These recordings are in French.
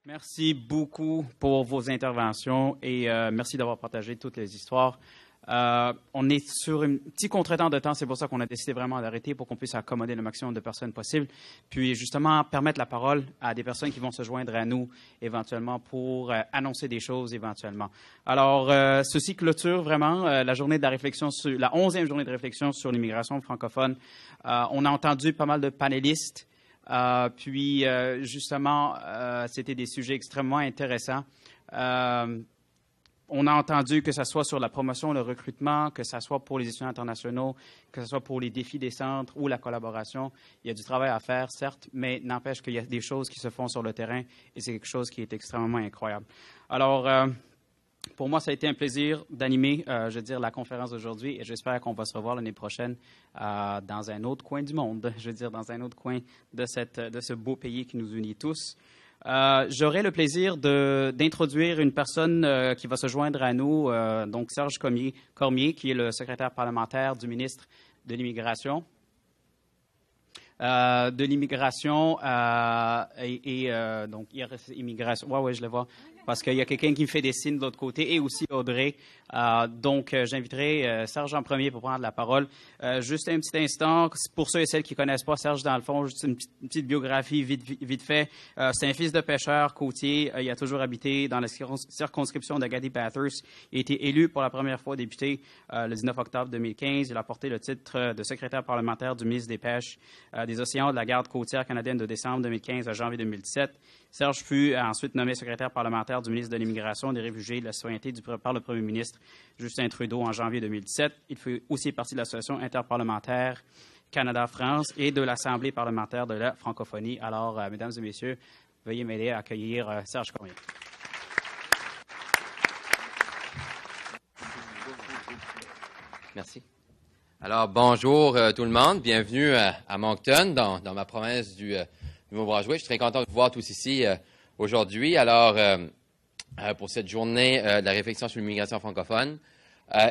Merci beaucoup pour vos interventions et merci d'avoir partagé toutes les histoires. On est sur un petit contretemps de temps, c'est pour ça qu'on a décidé vraiment d'arrêter pour qu'on puisse accommoder le maximum de personnes possible. Puis justement, permettre la parole à des personnes qui vont se joindre à nous éventuellement pour annoncer des choses éventuellement. Alors, ceci clôture vraiment la journée de la réflexion, la 11e journée de réflexion sur l'immigration francophone. On a entendu pas mal de panélistes. Justement, c'était des sujets extrêmement intéressants. On a entendu que ce soit sur la promotion, le recrutement, que ce soit pour les étudiants internationaux, que ce soit pour les défis des centres ou la collaboration. Il y a du travail à faire, certes, mais n'empêche qu'il y a des choses qui se font sur le terrain et c'est quelque chose qui est extrêmement incroyable. Alors, pour moi, ça a été un plaisir d'animer, la conférence d'aujourd'hui et j'espère qu'on va se revoir l'année prochaine dans un autre coin du monde, dans un autre coin de ce beau pays qui nous unit tous. J'aurai le plaisir d'introduire une personne qui va se joindre à nous, donc Serge Cormier, qui est le secrétaire parlementaire du ministre de l'Immigration. Donc, immigration. Oui, je le vois. Parce qu'il y a quelqu'un qui me fait des signes de l'autre côté et aussi Audrey. J'inviterai Serge en premier pour prendre la parole. Juste un petit instant, pour ceux et celles qui ne connaissent pas Serge, dans le fond, juste une petite biographie vite fait. C'est un fils de pêcheur côtier. Il a toujours habité dans la circonscription de Gatti-Bathurst. Il a été élu pour la première fois député le 19 octobre 2015. Il a porté le titre de secrétaire parlementaire du ministre des Pêches, des Océans de la Garde côtière canadienne de décembre 2015 à janvier 2017. Serge fut ensuite nommé secrétaire parlementaire du ministre de l'Immigration, des Réfugiés et de la Citoyenneté par le premier ministre Justin Trudeau en janvier 2017. Il fait aussi partie de l'Association interparlementaire Canada-France et de l'Assemblée parlementaire de la francophonie. Alors, mesdames et messieurs, veuillez m'aider à accueillir Serge Cormier. Merci. Alors, bonjour tout le monde. Bienvenue à Moncton, dans ma province du Nouveau-Brunswick. Je suis très content de vous voir tous ici aujourd'hui. Alors, pour cette journée de la réflexion sur l'immigration francophone.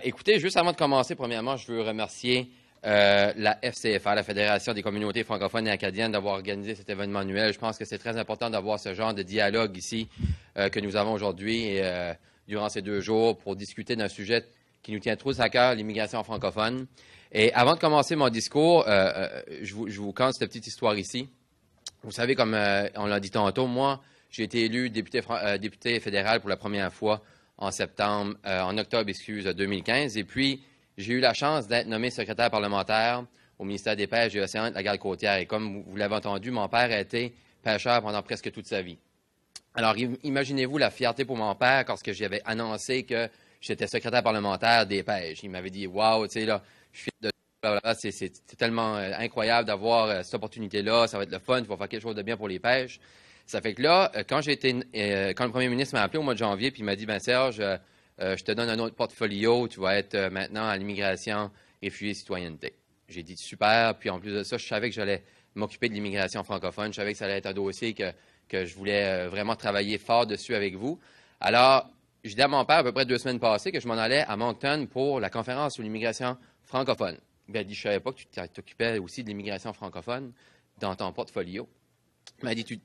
Écoutez, juste avant de commencer, premièrement, je veux remercier la FCFA, la Fédération des communautés francophones et acadiennes, d'avoir organisé cet événement annuel. Je pense que c'est très important d'avoir ce genre de dialogue ici que nous avons aujourd'hui et durant ces 2 jours pour discuter d'un sujet qui nous tient tous à cœur, l'immigration francophone. Et avant de commencer mon discours, je vous conte cette petite histoire ici. Vous savez, comme on l'a dit tantôt, moi, j'ai été élu député fédéral pour la première fois en octobre 2015. Et puis, j'ai eu la chance d'être nommé secrétaire parlementaire au ministère des Pêches et de l'Océan de la Garde côtière. Et comme vous l'avez entendu, mon père a été pêcheur pendant presque toute sa vie. Alors, imaginez-vous la fierté pour mon père lorsque j'avais annoncé que j'étais secrétaire parlementaire des Pêches. Il m'avait dit « Wow, tu sais, là, je suis fier de toi. C'est tellement incroyable d'avoir cette opportunité-là. Ça va être le fun. Tu vas faire quelque chose de bien pour les pêches. » Ça fait que là, quand le premier ministre m'a appelé au mois de janvier, puis il m'a dit, ben Serge, je te donne un autre portfolio, tu vas être maintenant à l'immigration, réfugiés, citoyenneté. J'ai dit super, puis en plus de ça, je savais que j'allais m'occuper de l'immigration francophone, je savais que ça allait être un dossier que je voulais vraiment travailler fort dessus avec vous. Alors, j'ai dit à mon père à peu près 2 semaines passées que je m'en allais à Moncton pour la conférence sur l'immigration francophone. Il m'a dit, je ne savais pas que tu t'occupais aussi de l'immigration francophone dans ton portfolio. Il m'a dit, tu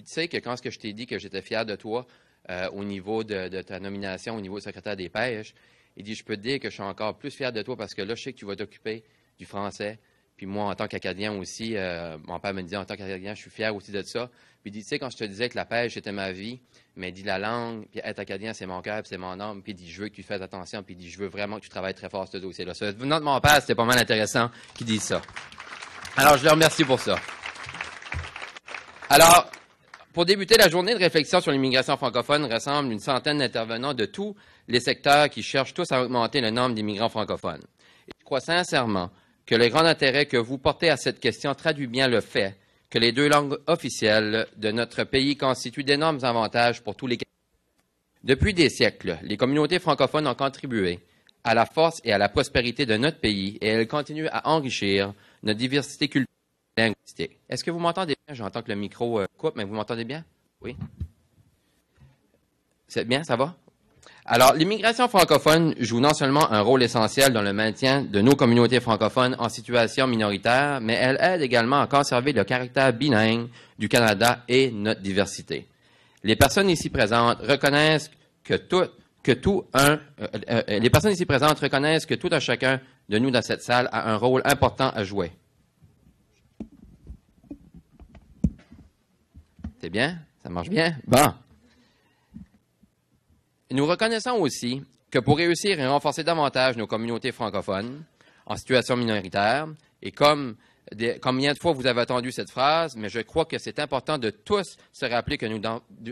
sais que quand je t'ai dit que j'étais fier de toi au niveau de ta nomination, au niveau de secrétaire des Pêches, il dit, je peux te dire que je suis encore plus fier de toi parce que là, je sais que tu vas t'occuper du français. Puis moi, en tant qu'Acadien aussi, mon père me disait, en tant qu'Acadien, je suis fier aussi de ça. Puis il dit, tu sais, quand je te disais que la pêche, c'était ma vie, mais il dit, la langue, puis être Acadien, c'est mon cœur, puis c'est mon âme. Puis il dit, je veux que tu fasses attention, puis il dit, je veux vraiment que tu travailles très fort sur ce dossier-là. Ça, venant de mon père, c'était pas mal intéressant qu'il dise ça. Alors, je le remercie pour ça. Alors, pour débuter, la journée de réflexion sur l'immigration francophone rassemble une centaine d'intervenants de tous les secteurs qui cherchent tous à augmenter le nombre d'immigrants francophones. Et je crois sincèrement que le grand intérêt que vous portez à cette question traduit bien le fait que les 2 langues officielles de notre pays constituent d'énormes avantages pour tous les Canadiens. Depuis des siècles, les communautés francophones ont contribué à la force et à la prospérité de notre pays et elles continuent à enrichir notre diversité culturelle. Est-ce que vous m'entendez bien? J'entends que le micro coupe, mais vous m'entendez bien? Oui? C'est bien, ça va? Alors, l'immigration francophone joue non seulement un rôle essentiel dans le maintien de nos communautés francophones en situation minoritaire, mais elle aide également à conserver le caractère bilingue du Canada et notre diversité. Les personnes ici présentes reconnaissent que tout un chacun de nous dans cette salle a un rôle important à jouer. C'est bien? Ça marche bien? Bon. Nous reconnaissons aussi que pour réussir et renforcer davantage nos communautés francophones en situation minoritaire, et combien de fois vous avez entendu cette phrase, mais je crois que c'est important de tous se rappeler que nous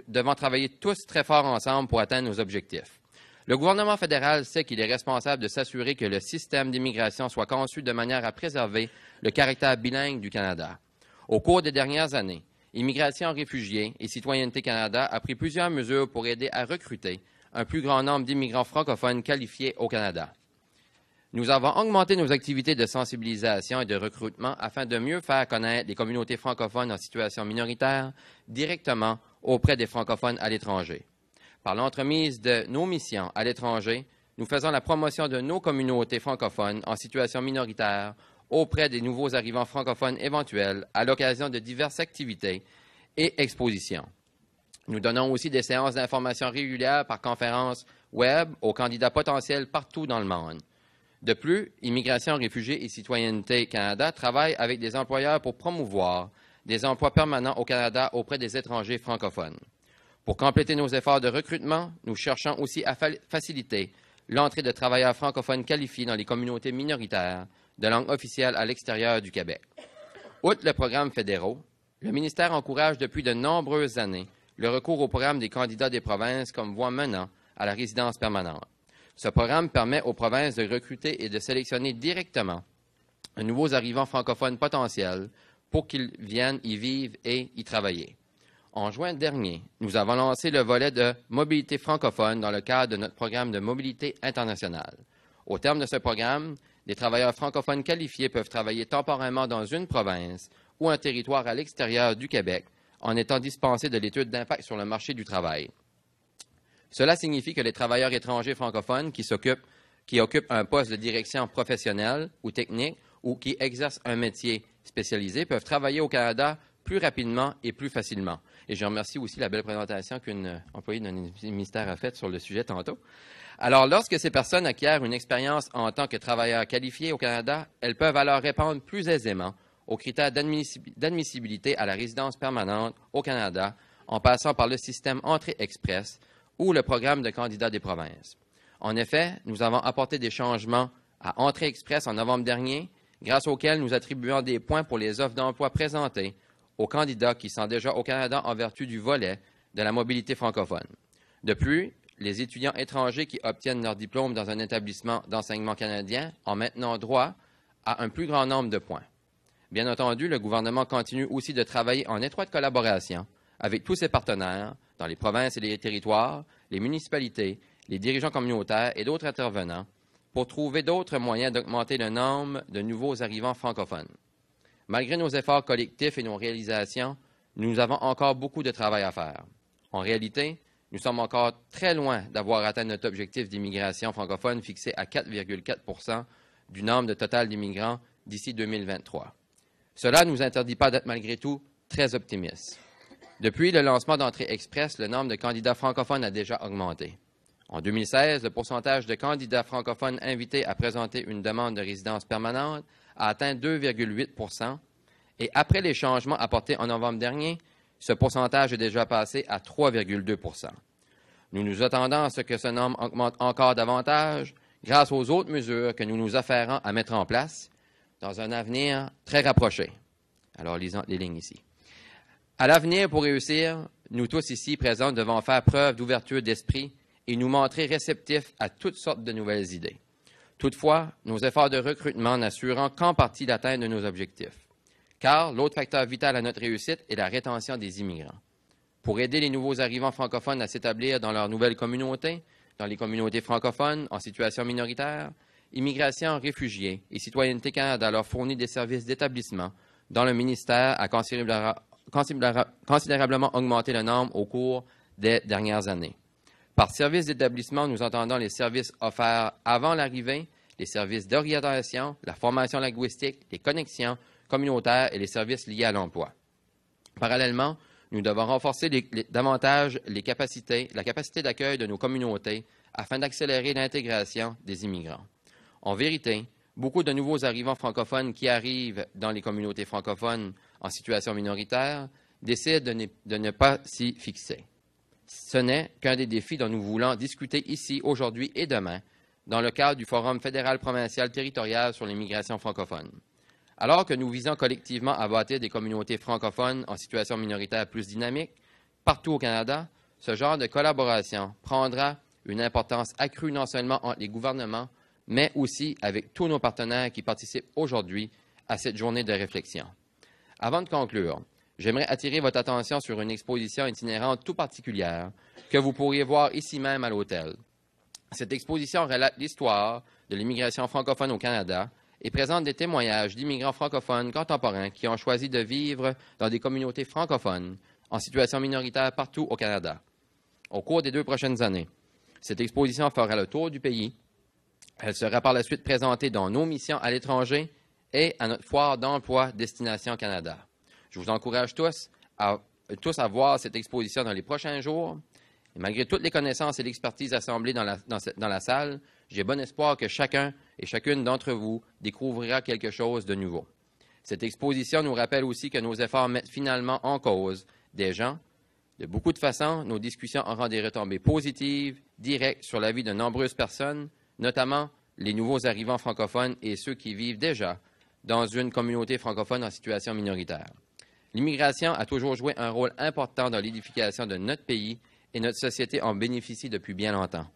devons travailler tous très fort ensemble pour atteindre nos objectifs. Le gouvernement fédéral sait qu'il est responsable de s'assurer que le système d'immigration soit conçu de manière à préserver le caractère bilingue du Canada. Au cours des dernières années, Immigration, Réfugiés et Citoyenneté Canada a pris plusieurs mesures pour aider à recruter un plus grand nombre d'immigrants francophones qualifiés au Canada. Nous avons augmenté nos activités de sensibilisation et de recrutement afin de mieux faire connaître les communautés francophones en situation minoritaire directement auprès des francophones à l'étranger. Par l'entremise de nos missions à l'étranger, nous faisons la promotion de nos communautés francophones en situation minoritaire auprès des nouveaux arrivants francophones éventuels à l'occasion de diverses activités et expositions. Nous donnons aussi des séances d'information régulières par conférence web aux candidats potentiels partout dans le monde. De plus, Immigration, Réfugiés et Citoyenneté Canada travaille avec des employeurs pour promouvoir des emplois permanents au Canada auprès des étrangers francophones. Pour compléter nos efforts de recrutement, nous cherchons aussi à faciliter l'entrée de travailleurs francophones qualifiés dans les communautés minoritaires de langue officielle à l'extérieur du Québec. Outre le programme fédéraux, le ministère encourage depuis de nombreuses années le recours au programme des candidats des provinces comme voie menant à la résidence permanente. Ce programme permet aux provinces de recruter et de sélectionner directement de nouveaux arrivants francophones potentiels pour qu'ils viennent y vivre et y travailler. En juin dernier, nous avons lancé le volet de mobilité francophone dans le cadre de notre programme de mobilité internationale. Au terme de ce programme, des travailleurs francophones qualifiés peuvent travailler temporairement dans une province ou un territoire à l'extérieur du Québec en étant dispensés de l'étude d'impact sur le marché du travail. Cela signifie que les travailleurs étrangers francophones qui occupent un poste de direction professionnelle ou technique ou qui exercent un métier spécialisé peuvent travailler au Canada plus rapidement et plus facilement. Et je remercie aussi la belle présentation qu'une employée de notre ministère a faite sur le sujet tantôt. Alors, lorsque ces personnes acquièrent une expérience en tant que travailleurs qualifiés au Canada, elles peuvent alors répondre plus aisément aux critères d'admissibilité à la résidence permanente au Canada en passant par le système Entrée Express ou le programme de candidats des provinces. En effet, nous avons apporté des changements à Entrée Express en novembre dernier, grâce auxquels nous attribuons des points pour les offres d'emploi présentées aux candidats qui sont déjà au Canada en vertu du volet de la mobilité francophone. De plus, les étudiants étrangers qui obtiennent leur diplôme dans un établissement d'enseignement canadien ont maintenant droit à un plus grand nombre de points. Bien entendu, le gouvernement continue aussi de travailler en étroite collaboration avec tous ses partenaires dans les provinces et les territoires, les municipalités, les dirigeants communautaires et d'autres intervenants pour trouver d'autres moyens d'augmenter le nombre de nouveaux arrivants francophones. Malgré nos efforts collectifs et nos réalisations, nous avons encore beaucoup de travail à faire. En réalité, nous sommes encore très loin d'avoir atteint notre objectif d'immigration francophone fixé à 4,4 % du nombre de total d'immigrants d'ici 2023. Cela ne nous interdit pas d'être malgré tout très optimistes. Depuis le lancement d'Entrée Express, le nombre de candidats francophones a déjà augmenté. En 2016, le pourcentage de candidats francophones invités à présenter une demande de résidence permanente a atteint 2,8 % et après les changements apportés en novembre dernier, ce pourcentage est déjà passé à 3,2 %. Nous nous attendons à ce que ce nombre augmente encore davantage grâce aux autres mesures que nous nous affairons à mettre en place dans un avenir très rapproché. Alors, lisons les lignes ici. À l'avenir, pour réussir, nous tous ici présents devons faire preuve d'ouverture d'esprit et nous montrer réceptifs à toutes sortes de nouvelles idées. Toutefois, nos efforts de recrutement n'assureront qu'en partie l'atteinte de nos objectifs. Car l'autre facteur vital à notre réussite est la rétention des immigrants. Pour aider les nouveaux arrivants francophones à s'établir dans leur nouvelle communauté, dans les communautés francophones en situation minoritaire, Immigration, Réfugiés et Citoyenneté Canada leur fournit des services d'établissement dont le ministère a considérablement augmenté le nombre au cours des dernières années. Par services d'établissement, nous entendons les services offerts avant l'arrivée, les services d'orientation, la formation linguistique, les connexions communautaires et les services liés à l'emploi. Parallèlement, nous devons renforcer davantage la capacité d'accueil de nos communautés afin d'accélérer l'intégration des immigrants. En vérité, beaucoup de nouveaux arrivants francophones qui arrivent dans les communautés francophones en situation minoritaire décident de ne pas s'y fixer. Ce n'est qu'un des défis dont nous voulons discuter ici aujourd'hui et demain dans le cadre du Forum fédéral provincial territorial sur l'immigration francophone. Alors que nous visons collectivement à bâtir des communautés francophones en situation minoritaire plus dynamiques partout au Canada, ce genre de collaboration prendra une importance accrue non seulement entre les gouvernements, mais aussi avec tous nos partenaires qui participent aujourd'hui à cette journée de réflexion. Avant de conclure, j'aimerais attirer votre attention sur une exposition itinérante tout particulière que vous pourriez voir ici même à l'hôtel. Cette exposition relate l'histoire de l'immigration francophone au Canada et présente des témoignages d'immigrants francophones contemporains qui ont choisi de vivre dans des communautés francophones en situation minoritaire partout au Canada. Au cours des 2 prochaines années, cette exposition fera le tour du pays. Elle sera par la suite présentée dans nos missions à l'étranger et à notre foire d'emploi Destination Canada. Je vous encourage tous à voir cette exposition dans les prochains jours. Et malgré toutes les connaissances et l'expertise assemblées dans la salle, j'ai bon espoir que chacun et chacune d'entre vous découvrira quelque chose de nouveau. Cette exposition nous rappelle aussi que nos efforts mettent finalement en cause des gens. De beaucoup de façons, nos discussions auront des retombées positives, directes sur la vie de nombreuses personnes, notamment les nouveaux arrivants francophones et ceux qui vivent déjà dans une communauté francophone en situation minoritaire. L'immigration a toujours joué un rôle important dans l'édification de notre pays et notre société en bénéficie depuis bien longtemps.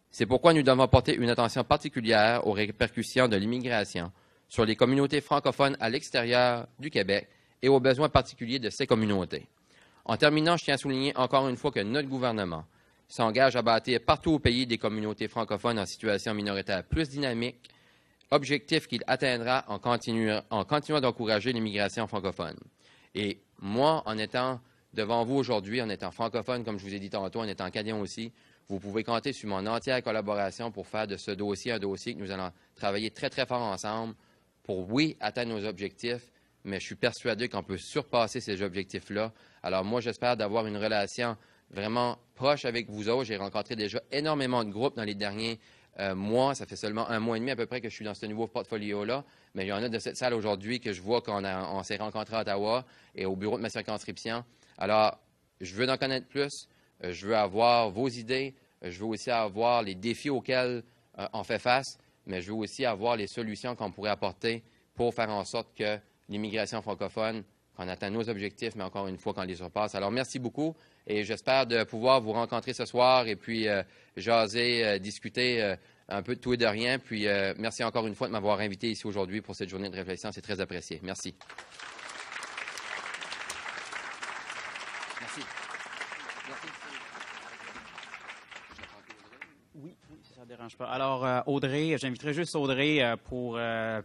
C'est pourquoi nous devons porter une attention particulière aux répercussions de l'immigration sur les communautés francophones à l'extérieur du Québec et aux besoins particuliers de ces communautés. En terminant, je tiens à souligner encore une fois que notre gouvernement s'engage à bâtir partout au pays des communautés francophones en situation minoritaire plus dynamiques, objectif qu'il atteindra en continuant d'encourager l'immigration francophone. Et moi, en étant devant vous aujourd'hui, en étant francophone, comme je vous ai dit tantôt, en étant canadien aussi, vous pouvez compter sur mon entière collaboration pour faire de ce dossier un dossier que nous allons travailler très, très fort ensemble pour, oui, atteindre nos objectifs, mais je suis persuadé qu'on peut surpasser ces objectifs-là. Alors moi, j'espère d'avoir une relation vraiment proche avec vous autres. J'ai rencontré déjà énormément de groupes dans les derniers mois. Ça fait seulement 1 mois et demi à peu près que je suis dans ce nouveau portfolio-là. Mais il y en a de cette salle aujourd'hui que je vois qu'on s'est rencontrés à Ottawa et au bureau de ma circonscription. Alors, je veux en connaître plus. Je veux avoir vos idées. Je veux aussi avoir les défis auxquels on fait face. Mais je veux aussi avoir les solutions qu'on pourrait apporter pour faire en sorte que l'immigration francophone, qu'on atteint nos objectifs, mais encore une fois, qu'on les surpasse. Alors, merci beaucoup et j'espère de pouvoir vous rencontrer ce soir et puis jaser, discuter un peu de tout et de rien. Puis, merci encore une fois de m'avoir invité ici aujourd'hui pour cette journée de réflexion. C'est très apprécié. Merci. Merci. Oui, si ça ne dérange pas. Alors, Audrey, j'inviterai juste Audrey pour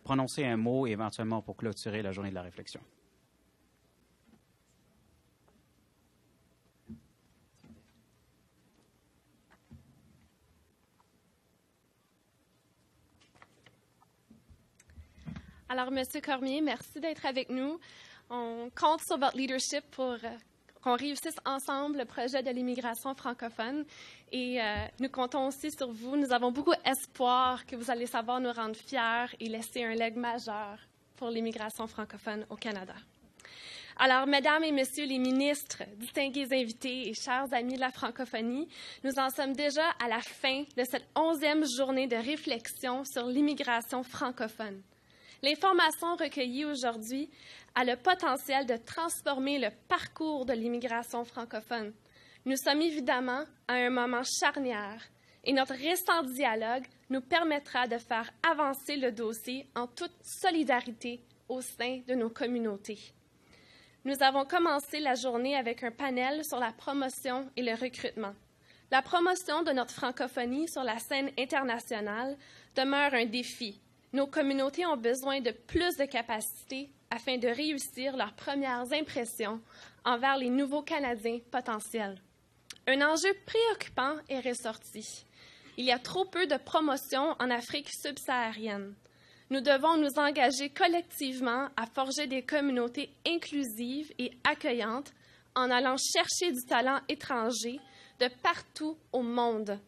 prononcer un mot éventuellement pour clôturer la journée de la réflexion. Alors, M. Cormier, merci d'être avec nous. On compte sur votre leadership pour qu'on réussisse ensemble le projet de l'immigration francophone. Et nous comptons aussi sur vous. Nous avons beaucoup d'espoir que vous allez savoir nous rendre fiers et laisser un legs majeur pour l'immigration francophone au Canada. Alors, Mesdames et Messieurs les ministres, distingués invités et chers amis de la francophonie, nous en sommes déjà à la fin de cette 11e journée de réflexion sur l'immigration francophone. L'information recueillie aujourd'hui a le potentiel de transformer le parcours de l'immigration francophone. Nous sommes évidemment à un moment charnière et notre récent dialogue nous permettra de faire avancer le dossier en toute solidarité au sein de nos communautés. Nous avons commencé la journée avec un panel sur la promotion et le recrutement. La promotion de notre francophonie sur la scène internationale demeure un défi. Nos communautés ont besoin de plus de capacités afin de réussir leurs premières impressions envers les nouveaux Canadiens potentiels. Un enjeu préoccupant est ressorti. Il y a trop peu de promotion en Afrique subsaharienne. Nous devons nous engager collectivement à forger des communautés inclusives et accueillantes en allant chercher du talent étranger de partout au monde.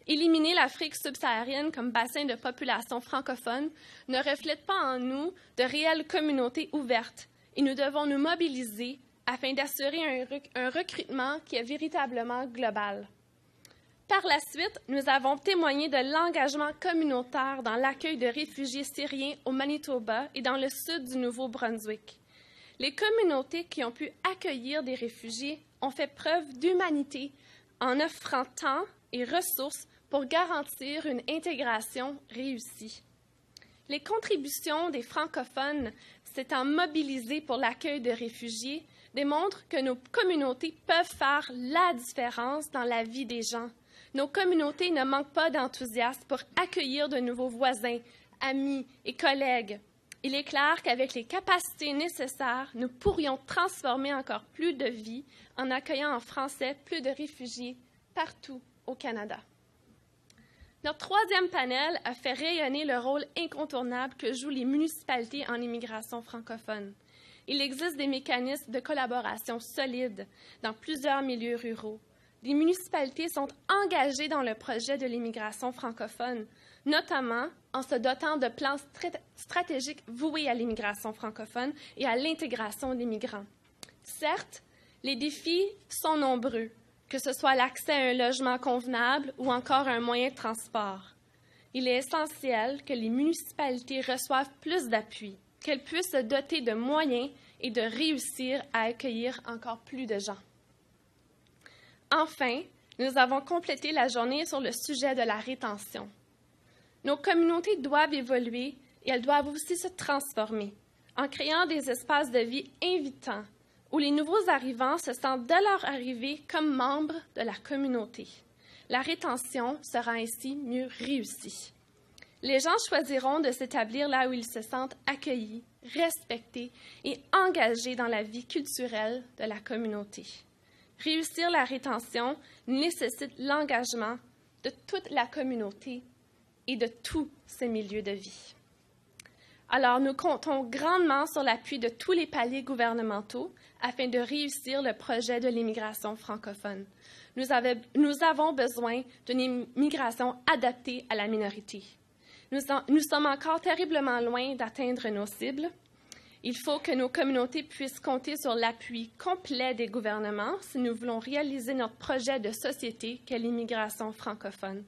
Éliminer l'Afrique subsaharienne comme bassin de population francophone ne reflète pas en nous de réelles communautés ouvertes et nous devons nous mobiliser afin d'assurer un recrutement qui est véritablement global. Par la suite, nous avons témoigné de l'engagement communautaire dans l'accueil de réfugiés syriens au Manitoba et dans le sud du Nouveau-Brunswick. Les communautés qui ont pu accueillir des réfugiés ont fait preuve d'humanité en offrant temps et ressources pour garantir une intégration réussie. Les contributions des francophones s'étant mobilisées pour l'accueil de réfugiés démontrent que nos communautés peuvent faire la différence dans la vie des gens. Nos communautés ne manquent pas d'enthousiasme pour accueillir de nouveaux voisins, amis et collègues. Il est clair qu'avec les capacités nécessaires, nous pourrions transformer encore plus de vies en accueillant en français plus de réfugiés partout au Canada. Notre troisième panel a fait rayonner le rôle incontournable que jouent les municipalités en immigration francophone. Il existe des mécanismes de collaboration solides dans plusieurs milieux ruraux. Les municipalités sont engagées dans le projet de l'immigration francophone, notamment en se dotant de plans stratégiques voués à l'immigration francophone et à l'intégration des migrants. Certes, les défis sont nombreux, que ce soit l'accès à un logement convenable ou encore un moyen de transport. Il est essentiel que les municipalités reçoivent plus d'appui, qu'elles puissent se doter de moyens et de réussir à accueillir encore plus de gens. Enfin, nous avons complété la journée sur le sujet de la rétention. Nos communautés doivent évoluer et elles doivent aussi se transformer en créant des espaces de vie invitants où les nouveaux arrivants se sentent dès leur arrivée comme membres de la communauté. La rétention sera ainsi mieux réussie. Les gens choisiront de s'établir là où ils se sentent accueillis, respectés et engagés dans la vie culturelle de la communauté. Réussir la rétention nécessite l'engagement de toute la communauté et de tous ces milieux de vie. Alors, nous comptons grandement sur l'appui de tous les paliers gouvernementaux afin de réussir le projet de l'immigration francophone. Nous avons besoin d'une immigration adaptée à la minorité. Nous sommes encore terriblement loin d'atteindre nos cibles. Il faut que nos communautés puissent compter sur l'appui complet des gouvernements si nous voulons réaliser notre projet de société qu'est l'immigration francophone.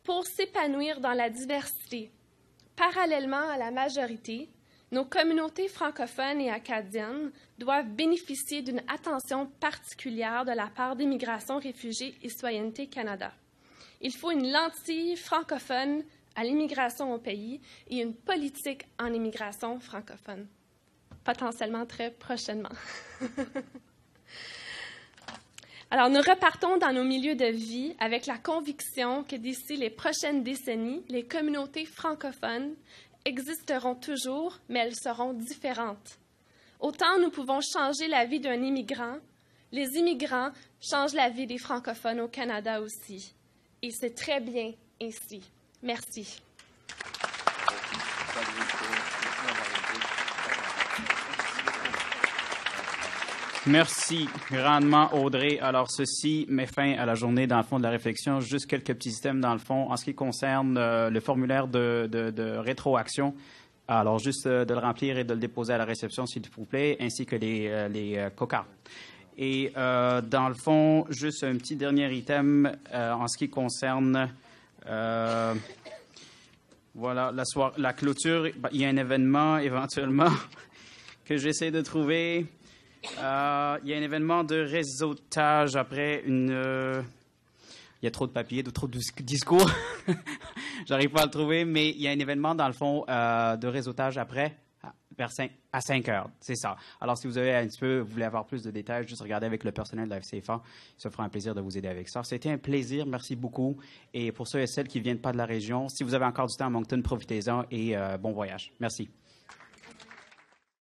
Pour s'épanouir dans la diversité, parallèlement à la majorité, nos communautés francophones et acadiennes doivent bénéficier d'une attention particulière de la part d'Immigration, Réfugiés et Citoyenneté Canada. Il faut une lentille francophone à l'immigration au pays et une politique en immigration francophone, potentiellement très prochainement. Alors, nous repartons dans nos milieux de vie avec la conviction que d'ici les prochaines décennies, les communautés francophones existeront toujours, mais elles seront différentes. Autant nous pouvons changer la vie d'un immigrant, les immigrants changent la vie des francophones au Canada aussi. Et c'est très bien ainsi. Merci. Merci grandement, Audrey. Alors, ceci met fin à la journée, dans le fond, de la réflexion. Juste quelques petits systèmes, dans le fond, en ce qui concerne le formulaire de rétroaction. Alors, juste de le remplir et de le déposer à la réception, s'il vous plaît, ainsi que les cocards. Et dans le fond, juste un petit dernier item en ce qui concerne... voilà, la clôture. Il y a un événement, éventuellement, que j'essaie de trouver... il y a un événement de réseautage après une... il y a trop de papier, trop de discours. J'arrive pas à le trouver, mais il y a un événement, dans le fond, de réseautage après, à 5 heures. C'est ça. Alors, si vous avez un petit peu, vous voulez avoir plus de détails, juste regardez avec le personnel de la FCFA. Ça fera un plaisir de vous aider avec ça. C'était un plaisir. Merci beaucoup. Et pour ceux et celles qui ne viennent pas de la région, si vous avez encore du temps à Moncton, profitez-en et bon voyage. Merci.